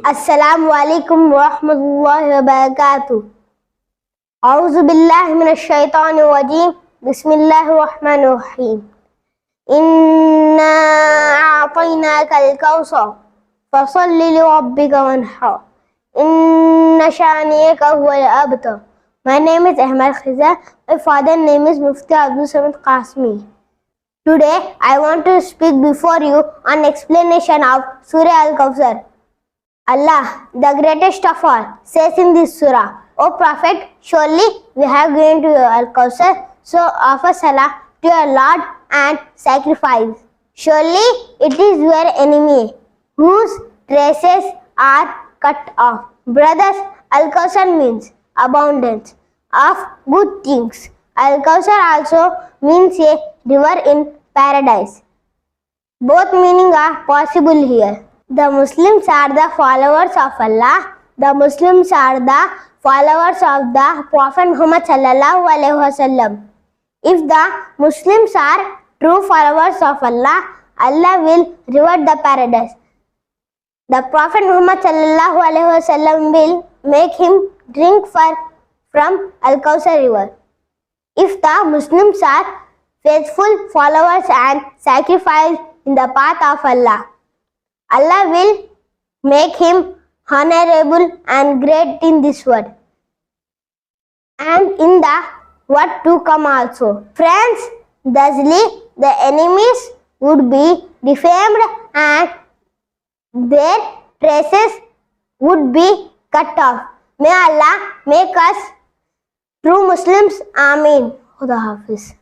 अस्सलामुअलैकुम वरहमतुल्लाहि वबरकातुहू। औज़ु बिल्लाहि मिनश्शैतानिर्रजीम। बिस्मिल्लाहिर्रहमानिर्रहीम। इन्ना अअतैनाकल कौसर फसल्लि लिरब्बिका वन्हर। इन्ना शानिअका हुवल अबतर। My name is Ahmad Khiza. My father's name is Mufti Abdul Samad Qasmi. Today I want to speak before you on explanation of Surah Al-Kawthar. Allah, the greatest of all, says in this surah, O Prophet, surely we have given to you Al-Kawthar, so offer salah to your Lord and sacrifice. Surely it is your enemy whose traces are cut off. Brothers, Al-Kawthar means abundance of good things. Al-Kawthar also means a river in paradise. Both meanings are possible here. The Muslims are the followers of Allah. The Muslims are the followers of the Prophet Muhammad sallallahu alaihi wasallam. If the Muslims are true followers of Allah, Allah will reward the paradise. The Prophet Muhammad sallallahu alaihi wasallam will make him drink from Al-Kawthar river. If the Muslims are faithful followers and sacrifice in the path of Allah, Allah will make him honorable and great in this world and in the world to come also. Friends, thusly the enemies would be defamed and their traces would be cut off. May Allah make us true Muslims. Ameen. Khuda Hafiz.